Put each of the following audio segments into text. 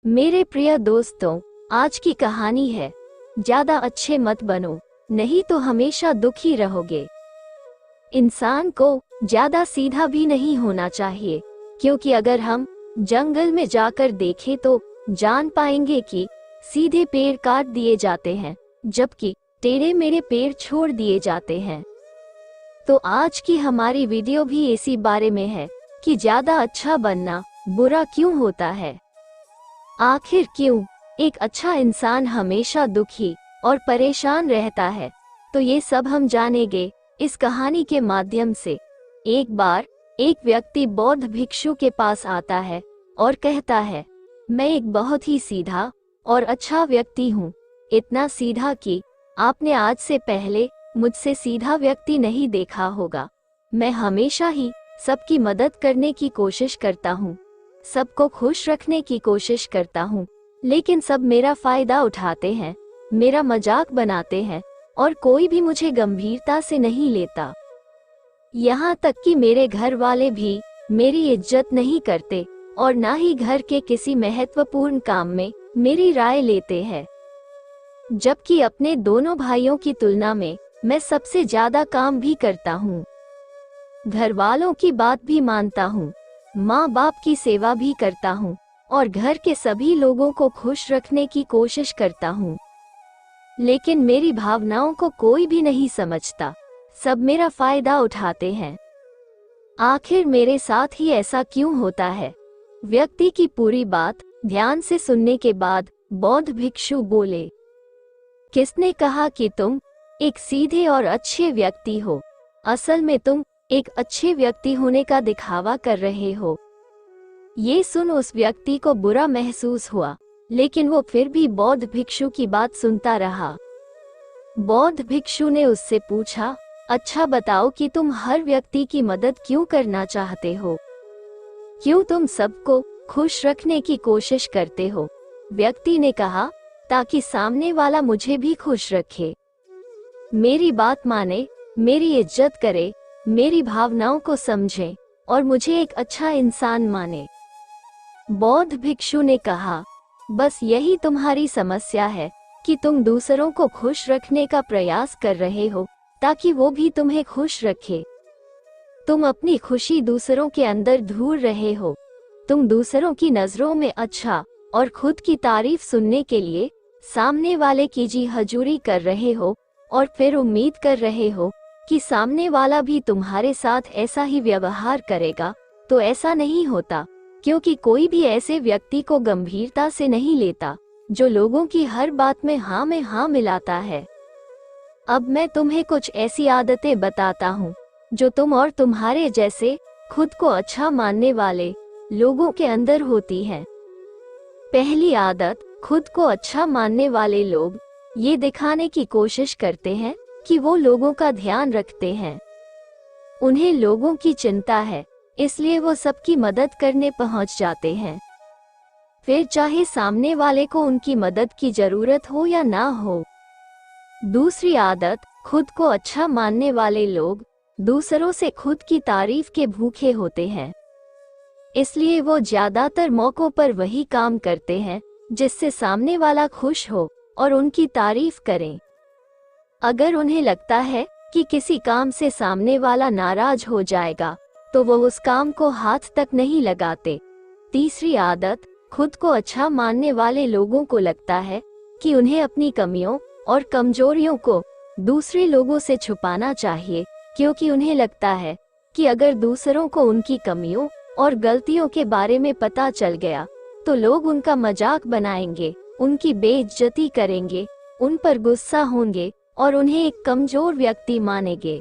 मेरे प्रिय दोस्तों, आज की कहानी है ज्यादा अच्छे मत बनो, नहीं तो हमेशा दुखी रहोगे। इंसान को ज्यादा सीधा भी नहीं होना चाहिए, क्योंकि अगर हम जंगल में जाकर देखें तो जान पाएंगे कि सीधे पेड़ काट दिए जाते हैं, जबकि टेढ़े मेढ़े पेड़ छोड़ दिए जाते हैं। तो आज की हमारी वीडियो भी इसी बारे में है कि ज्यादा अच्छा बनना बुरा क्यों होता है। आखिर क्यों एक अच्छा इंसान हमेशा दुखी और परेशान रहता है, तो ये सब हम जानेंगे इस कहानी के माध्यम से। एक बार एक व्यक्ति बौद्ध भिक्षु के पास आता है और कहता है, मैं एक बहुत ही सीधा और अच्छा व्यक्ति हूँ, इतना सीधा कि आपने आज से पहले मुझसे सीधा व्यक्ति नहीं देखा होगा। मैं हमेशा ही सबकी मदद करने की कोशिश करता हूँ, सबको खुश रखने की कोशिश करता हूँ, लेकिन सब मेरा फायदा उठाते हैं, मेरा मजाक बनाते हैं और कोई भी मुझे गंभीरता से नहीं लेता। यहाँ तक कि मेरे घर वाले भी मेरी इज्जत नहीं करते और ना ही घर के किसी महत्वपूर्ण काम में मेरी राय लेते हैं। जबकि अपने दोनों भाइयों की तुलना में मैं सबसे ज्यादा काम भी करता हूँ, घर वालों की बात भी मानता हूँ, माँ बाप की सेवा भी करता हूँ और घर के सभी लोगों को खुश रखने की कोशिश करता हूँ। लेकिन मेरी भावनाओं को कोई भी नहीं समझता, सब मेरा फायदा उठाते हैं। आखिर मेरे साथ ही ऐसा क्यों होता है? व्यक्ति की पूरी बात ध्यान से सुनने के बाद बौद्ध भिक्षु बोले, किसने कहा कि तुम एक सीधे और अच्छे व्यक्ति हो? असल में तुम एक अच्छे व्यक्ति होने का दिखावा कर रहे हो। ये सुन उस व्यक्ति को बुरा महसूस हुआ, लेकिन वो फिर भी बौद्ध भिक्षु की बात सुनता रहा। बौद्ध भिक्षु ने उससे पूछा, अच्छा बताओ कि तुम हर व्यक्ति की मदद क्यों करना चाहते हो? क्यों तुम सबको खुश रखने की कोशिश करते हो? व्यक्ति ने कहा, ताकि सामने वाला मुझे भी खुश रखे, मेरी बात माने, मेरी इज्जत करे, मेरी भावनाओं को समझे और मुझे एक अच्छा इंसान माने। बौद्ध भिक्षु ने कहा, बस यही तुम्हारी समस्या है कि तुम दूसरों को खुश रखने का प्रयास कर रहे हो ताकि वो भी तुम्हें खुश रखे। तुम अपनी खुशी दूसरों के अंदर ढूंढ रहे हो। तुम दूसरों की नजरों में अच्छा और खुद की तारीफ सुनने के लिए सामने वाले की जी हजूरी कर रहे हो और फिर उम्मीद कर रहे हो कि सामने वाला भी तुम्हारे साथ ऐसा ही व्यवहार करेगा। तो ऐसा नहीं होता, क्योंकि कोई भी ऐसे व्यक्ति को गंभीरता से नहीं लेता जो लोगों की हर बात में हाँ मिलाता है। अब मैं तुम्हें कुछ ऐसी आदतें बताता हूँ जो तुम और तुम्हारे जैसे खुद को अच्छा मानने वाले लोगों के अंदर होती हैं। पहली आदत, खुद को अच्छा मानने वाले लोग ये दिखाने की कोशिश करते हैं कि वो लोगों का ध्यान रखते हैं। उन्हें लोगों की चिंता है, इसलिए वो सबकी मदद करने पहुंच जाते हैं, फिर चाहे सामने वाले को उनकी मदद की जरूरत हो या ना हो। दूसरी आदत, खुद को अच्छा मानने वाले लोग दूसरों से खुद की तारीफ के भूखे होते हैं, इसलिए वो ज्यादातर मौकों पर वही काम करते हैं जिससे सामने वाला खुश हो और उनकी तारीफ करें। अगर उन्हें लगता है कि किसी काम से सामने वाला नाराज हो जाएगा, तो वो उस काम को हाथ तक नहीं लगाते। तीसरी आदत, खुद को अच्छा मानने वाले लोगों को लगता है कि उन्हें अपनी कमियों और कमजोरियों को दूसरे लोगों से छुपाना चाहिए, क्योंकि उन्हें लगता है कि अगर दूसरों को उनकी कमियों और गलतियों के बारे में पता चल गया तो लोग उनका मजाक बनाएंगे, उनकी बेइज्जती करेंगे, उन पर गुस्सा होंगे और उन्हें एक कमजोर व्यक्ति मानेंगे।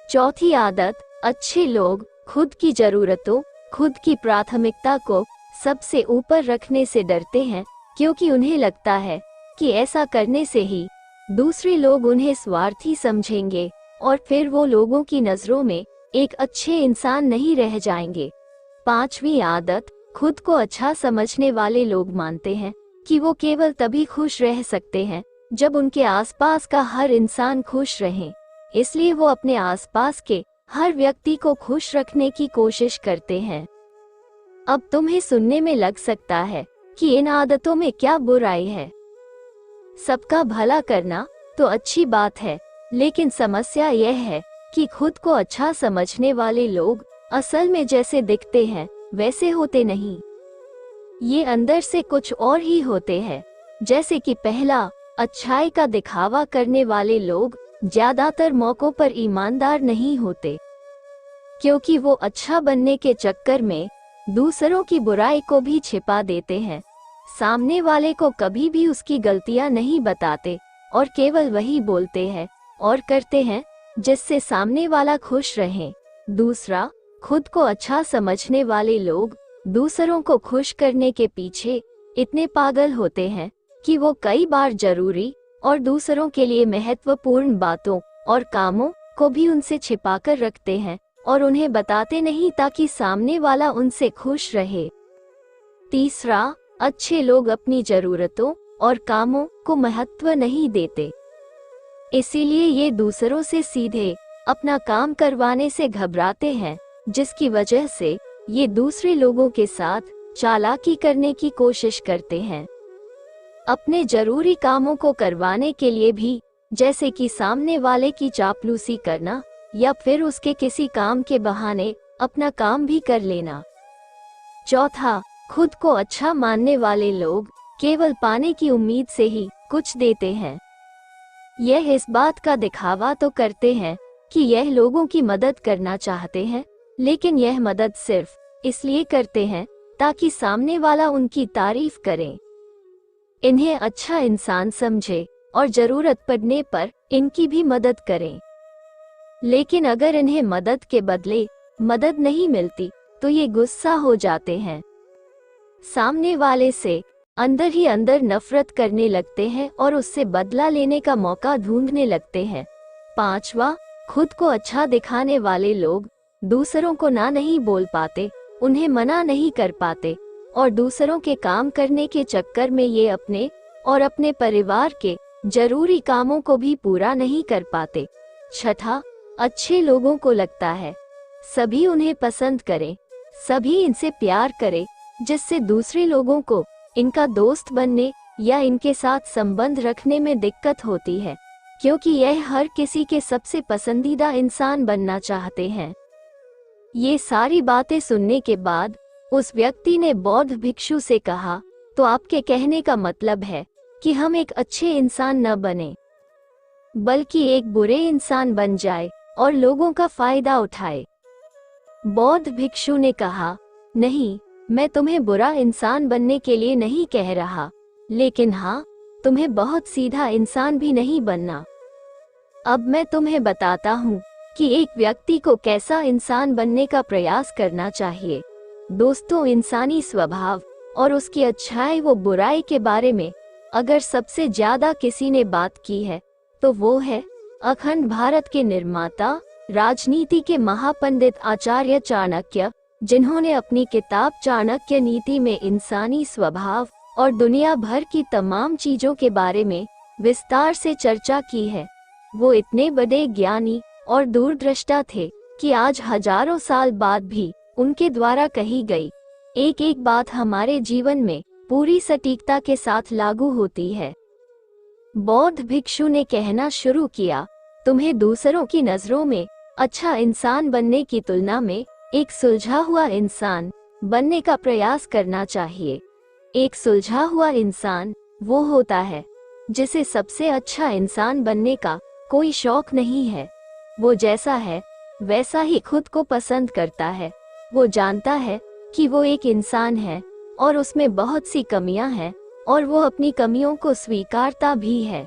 चौथी आदत, अच्छे लोग खुद की जरूरतों, खुद की प्राथमिकता को सबसे ऊपर रखने से डरते हैं, क्योंकि उन्हें लगता है कि ऐसा करने से ही दूसरे लोग उन्हें स्वार्थी समझेंगे और फिर वो लोगों की नजरों में एक अच्छे इंसान नहीं रह जाएंगे। पांचवी आदत, खुद को अच्छा समझने वाले लोग मानते हैं कि वो केवल तभी खुश रह सकते हैं जब उनके आसपास का हर इंसान खुश रहे, इसलिए वो अपने आसपास के हर व्यक्ति को खुश रखने की कोशिश करते हैं। अब तुम्हें सुनने में लग सकता है कि इन आदतों में क्या बुराई है। सबका भला करना तो अच्छी बात है, लेकिन समस्या यह है कि खुद को अच्छा समझने वाले लोग असल में जैसे दिखते हैं वैसे होते नहीं। ये अंदर से कुछ और ही होते हैं। जैसे कि पहला, अच्छाई का दिखावा करने वाले लोग ज्यादातर मौकों पर ईमानदार नहीं होते, क्योंकि वो अच्छा बनने के चक्कर में दूसरों की बुराई को भी छिपा देते हैं। सामने वाले को कभी भी उसकी गलतियां नहीं बताते और केवल वही बोलते हैं और करते हैं जिससे सामने वाला खुश रहे। दूसरा, खुद को अच्छा समझने वाले लोग दूसरों को खुश करने के पीछे इतने पागल होते हैं कि वो कई बार जरूरी और दूसरों के लिए महत्वपूर्ण बातों और कामों को भी उनसे छिपाकर रखते हैं और उन्हें बताते नहीं ताकि सामने वाला उनसे खुश रहे। तीसरा, अच्छे लोग अपनी जरूरतों और कामों को महत्व नहीं देते, इसीलिए ये दूसरों से सीधे अपना काम करवाने से घबराते हैं, जिसकी वजह से ये दूसरे लोगों के साथ चालाकी करने की कोशिश करते हैं। अपने जरूरी कामों को करवाने के लिए भी, जैसे कि सामने वाले की चापलूसी करना या फिर उसके किसी काम के बहाने अपना काम भी कर लेना। चौथा, खुद को अच्छा मानने वाले लोग केवल पाने की उम्मीद से ही कुछ देते हैं। यह इस बात का दिखावा तो करते हैं कि यह लोगों की मदद करना चाहते हैं, लेकिन यह मदद सिर्फ इसलिए करते हैं ताकि सामने वाला उनकी तारीफ करे, इन्हें अच्छा इंसान समझे और जरूरत पड़ने पर इनकी भी मदद करें। लेकिन अगर इन्हें मदद के बदले मदद नहीं मिलती तो ये गुस्सा हो जाते हैं, सामने वाले से अंदर ही अंदर नफरत करने लगते हैं और उससे बदला लेने का मौका ढूंढने लगते हैं। पांचवा, खुद को अच्छा दिखाने वाले लोग दूसरों को ना नहीं बोल पाते, उन्हें मना नहीं कर पाते और दूसरों के काम करने के चक्कर में ये अपने और अपने परिवार के जरूरी कामों को भी पूरा नहीं कर पाते। छठा, अच्छे लोगों को लगता है सभी उन्हें पसंद करें, सभी इनसे प्यार करें, जिससे दूसरे लोगों को इनका दोस्त बनने या इनके साथ संबंध रखने में दिक्कत होती है, क्योंकि यह हर किसी के सबसे पसंदीदा इंसान बनना चाहते हैं। ये सारी बातें सुनने के बाद उस व्यक्ति ने बौद्ध भिक्षु से कहा, तो आपके कहने का मतलब है कि हम एक अच्छे इंसान न बने, बल्कि एक बुरे इंसान बन जाए और लोगों का फायदा उठाए। बौद्ध भिक्षु ने कहा, नहीं, मैं तुम्हें बुरा इंसान बनने के लिए नहीं कह रहा, लेकिन हाँ, तुम्हें बहुत सीधा इंसान भी नहीं बनना। अब मैं तुम्हें बताता हूँ कि एक व्यक्ति को कैसा इंसान बनने का प्रयास करना चाहिए। दोस्तों, इंसानी स्वभाव और उसकी अच्छाई व बुराई के बारे में अगर सबसे ज्यादा किसी ने बात की है तो वो है अखंड भारत के निर्माता, राजनीति के महापंडित आचार्य चाणक्य, जिन्होंने अपनी किताब चाणक्य नीति में इंसानी स्वभाव और दुनिया भर की तमाम चीजों के बारे में विस्तार से चर्चा की है। वो इतने बड़े ज्ञानी और दूरदृष्टा थे कि आज हजारों साल बाद भी उनके द्वारा कही गई एक एक बात हमारे जीवन में पूरी सटीकता के साथ लागू होती है। बौद्ध भिक्षु ने कहना शुरू किया, तुम्हें दूसरों की नजरों में अच्छा इंसान बनने की तुलना में एक सुलझा हुआ इंसान बनने का प्रयास करना चाहिए। एक सुलझा हुआ इंसान वो होता है जिसे सबसे अच्छा इंसान बनने का कोई शौक नहीं है। वो जैसा है वैसा ही खुद को पसंद करता है। वो जानता है कि वो एक इंसान है और उसमें बहुत सी कमियां हैं और वो अपनी कमियों को स्वीकारता भी है।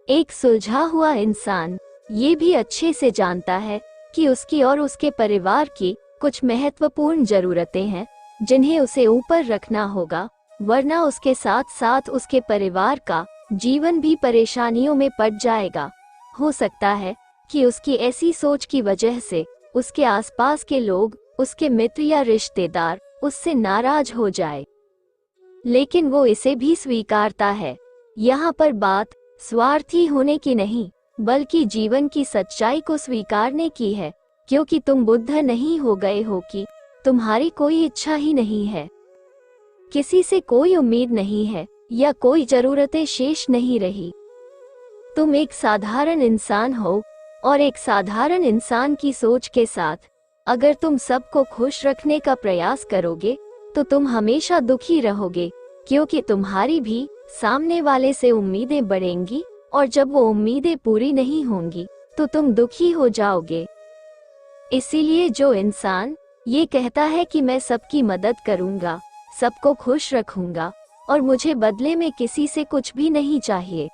एक सुलझा हुआ इंसान ये भी अच्छे से जानता है कि उसकी और उसके परिवार की कुछ महत्वपूर्ण जरूरतें हैं जिन्हें उसे ऊपर रखना होगा, वरना उसके साथ साथ उसके परिवार का जीवन भी परेशानियों में पड़ जाएगा। हो सकता है कि उसकी ऐसी सोच की वजह से उसके आसपास के लोग, उसके मित्र या रिश्तेदार उससे नाराज हो जाए, लेकिन वो इसे भी स्वीकारता है। यहाँ पर बात स्वार्थी होने की नहीं, बल्कि जीवन की सच्चाई को स्वीकारने की है, क्योंकि तुम बुद्ध नहीं हो गए हो कि तुम्हारी कोई इच्छा ही नहीं है। किसी से कोई उम्मीद नहीं है या कोई जरूरतें शेष नहीं रही। तुम एक साधारण इंसान हो और एक साधारण इंसान की सोच के साथ अगर तुम सबको खुश रखने का प्रयास करोगे तो तुम हमेशा दुखी रहोगे, क्योंकि तुम्हारी भी सामने वाले से उम्मीदें बढ़ेंगी और जब वो उम्मीदें पूरी नहीं होंगी तो तुम दुखी हो जाओगे। इसीलिए जो इंसान ये कहता है कि मैं सबकी मदद करूंगा, सबको खुश रखूंगा और मुझे बदले में किसी से कुछ भी नहीं चाहिए,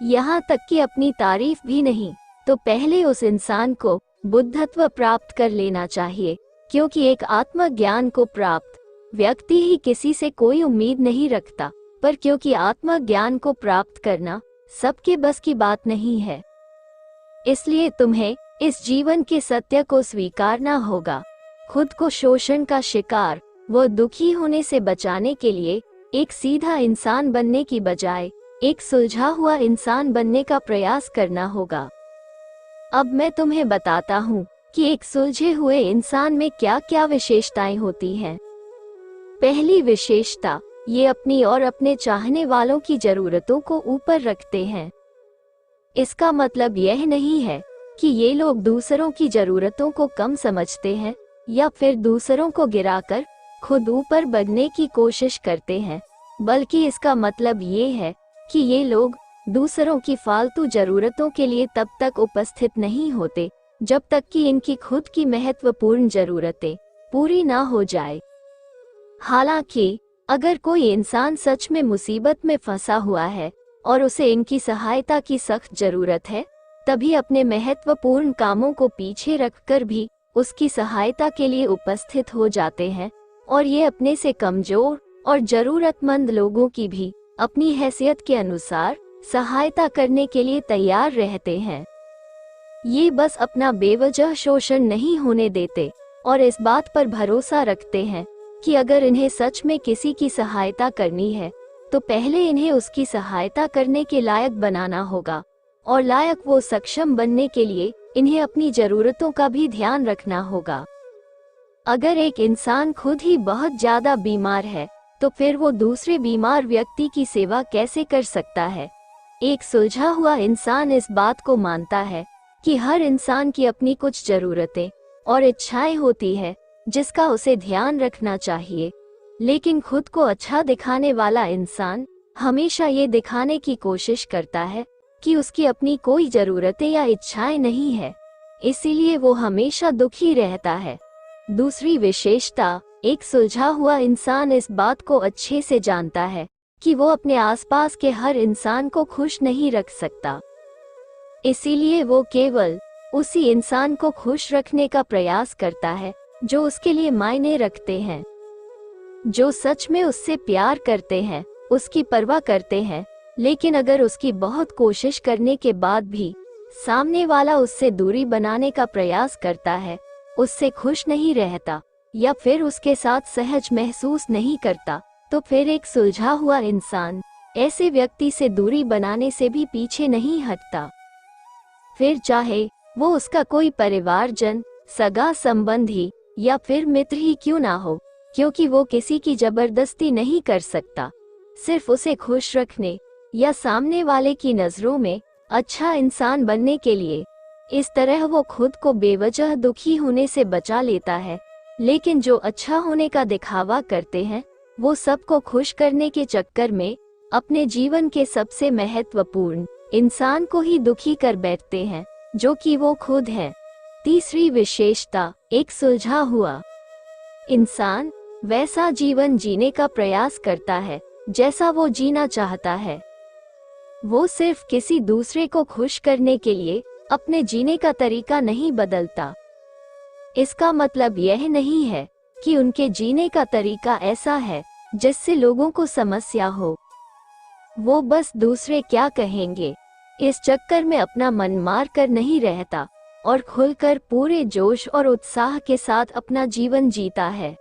यहाँ तक कि अपनी तारीफ भी नहीं, तो पहले उस इंसान को बुद्धत्व प्राप्त कर लेना चाहिए, क्योंकि एक आत्मज्ञान को प्राप्त व्यक्ति ही किसी से कोई उम्मीद नहीं रखता, पर क्योंकि आत्मज्ञान को प्राप्त करना सबके बस की बात नहीं है, इसलिए तुम्हें इस जीवन के सत्य को स्वीकारना होगा। खुद को शोषण का शिकार व दुखी होने से बचाने के लिए एक सीधा इंसान बनने की बजाय एक सुलझा हुआ इंसान बनने का प्रयास करना होगा। अब मैं तुम्हें बताता हूँ कि एक सुलझे हुए इंसान में क्या क्या विशेषताएं होती हैं। पहली विशेषता, ये अपनी और अपने चाहने वालों की जरूरतों को ऊपर रखते हैं। इसका मतलब यह नहीं है कि ये लोग दूसरों की जरूरतों को कम समझते हैं या फिर दूसरों को गिराकर खुद ऊपर बढ़ने की कोशिश करते हैं, बल्कि इसका मतलब ये है कि ये लोग दूसरों की फालतू जरूरतों के लिए तब तक उपस्थित नहीं होते जब तक कि इनकी खुद की महत्वपूर्ण जरूरतें पूरी ना हो जाए। हालांकि अगर कोई इंसान सच में मुसीबत में फंसा हुआ है और उसे इनकी सहायता की सख्त जरूरत है, तभी अपने महत्वपूर्ण कामों को पीछे रखकर भी उसकी सहायता के लिए उपस्थित हो जाते हैं और ये अपने से कमजोर और जरूरतमंद लोगों की भी अपनी हैसियत के अनुसार सहायता करने के लिए तैयार रहते हैं। ये बस अपना बेवजह शोषण नहीं होने देते और इस बात पर भरोसा रखते हैं कि अगर इन्हें सच में किसी की सहायता करनी है तो पहले इन्हें उसकी सहायता करने के लायक बनाना होगा, और लायक वो सक्षम बनने के लिए इन्हें अपनी जरूरतों का भी ध्यान रखना होगा। अगर एक इंसान खुद ही बहुत ज्यादा बीमार है तो फिर वो दूसरे बीमार व्यक्ति की सेवा कैसे कर सकता है। एक सुलझा हुआ इंसान इस बात को मानता है कि हर इंसान की अपनी कुछ जरूरतें और इच्छाएं होती है जिसका उसे ध्यान रखना चाहिए, लेकिन खुद को अच्छा दिखाने वाला इंसान हमेशा ये दिखाने की कोशिश करता है कि उसकी अपनी कोई जरूरतें या इच्छाएं नहीं है, इसीलिए वो हमेशा दुखी रहता है। दूसरी विशेषता, एक सुलझा हुआ इंसान इस बात को अच्छे से जानता है कि वो अपने आसपास के हर इंसान को खुश नहीं रख सकता, इसीलिए वो केवल उसी इंसान को खुश रखने का प्रयास करता है जो उसके लिए मायने रखते हैं, जो सच में उससे प्यार करते हैं, उसकी परवाह करते हैं। लेकिन अगर उसकी बहुत कोशिश करने के बाद भी सामने वाला उससे दूरी बनाने का प्रयास करता है, उससे खुश नहीं रहता या फिर उसके साथ सहज महसूस नहीं करता, तो फिर एक सुलझा हुआ इंसान ऐसे व्यक्ति से दूरी बनाने से भी पीछे नहीं हटता, फिर चाहे वो उसका कोई परिवारजन, सगा संबंधी या फिर मित्र ही क्यों ना हो, क्योंकि वो किसी की जबरदस्ती नहीं कर सकता। सिर्फ उसे खुश रखने या सामने वाले की नजरों में अच्छा इंसान बनने के लिए इस तरह वो खुद को बेवजह दुखी होने से बचा लेता है। लेकिन जो अच्छा होने का दिखावा करते हैं वो सबको खुश करने के चक्कर में अपने जीवन के सबसे महत्वपूर्ण इंसान को ही दुखी कर बैठते हैं, जो कि वो खुद है। तीसरी विशेषता, एक सुलझा हुआ इंसान वैसा जीवन जीने का प्रयास करता है जैसा वो जीना चाहता है। वो सिर्फ किसी दूसरे को खुश करने के लिए अपने जीने का तरीका नहीं बदलता। इसका मतलब यह नहीं है कि उनके जीने का तरीका ऐसा है जिससे लोगों को समस्या हो। वो बस दूसरे क्या कहेंगे इस चक्कर में अपना मन मार कर नहीं रहता और खुलकर पूरे जोश और उत्साह के साथ अपना जीवन जीता है।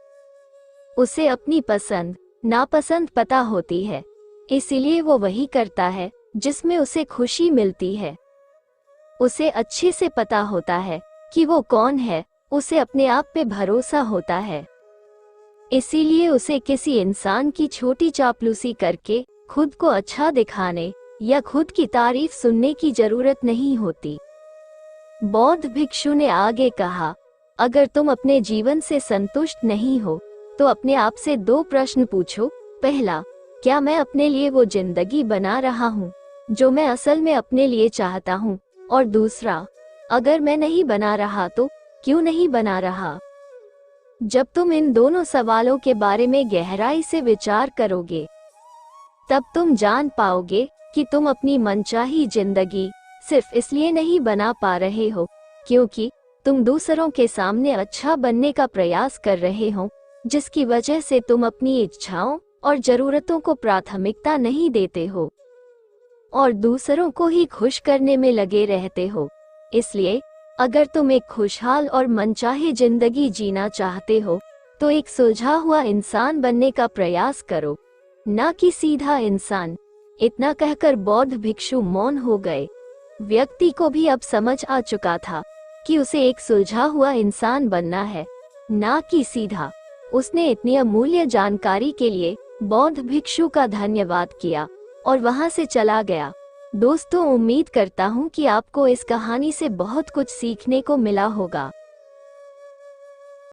उसे अपनी पसंद नापसंद पता होती है, इसीलिए वो वही करता है जिसमें उसे खुशी मिलती है। उसे अच्छे से पता होता है कि वो कौन है, उसे अपने आप पे भरोसा होता है। इसीलिए उसे किसी इंसान की छोटी चापलूसी करके खुद को अच्छा दिखाने या खुद की तारीफ सुनने की जरूरत नहीं होती। बौद्ध भिक्षु ने आगे कहा, अगर तुम अपने जीवन से संतुष्ट नहीं हो तो अपने आप से 2 प्रश्न पूछो। पहला, क्या मैं अपने लिए वो जिंदगी बना रहा हूँ जो मैं असल में अपने लिए चाहता हूँ? और दूसरा, अगर मैं नहीं बना रहा तो क्यों नहीं बना रहा? जब तुम इन दोनों सवालों के बारे में गहराई से विचार करोगे, तब तुम जान पाओगे कि तुम अपनी मनचाही जिंदगी सिर्फ इसलिए नहीं बना पा रहे हो क्योंकि तुम दूसरों के सामने अच्छा बनने का प्रयास कर रहे हो, जिसकी वजह से तुम अपनी इच्छाओं और जरूरतों को प्राथमिकता नहीं देते हो और दूसरों को ही खुश करने में लगे रहते हो। इसलिए अगर तुम एक खुशहाल और मनचाही जिंदगी जीना चाहते हो तो एक सुलझा हुआ इंसान बनने का प्रयास करो, ना कि सीधा इंसान। इतना कहकर बौद्ध भिक्षु मौन हो गए। व्यक्ति को भी अब समझ आ चुका था कि उसे एक सुलझा हुआ इंसान बनना है, ना कि सीधा। उसने इतनी अमूल्य जानकारी के लिए बौद्ध भिक्षु का धन्यवाद किया और वहां से चला गया। दोस्तों, उम्मीद करता हूँ कि आपको इस कहानी से बहुत कुछ सीखने को मिला होगा।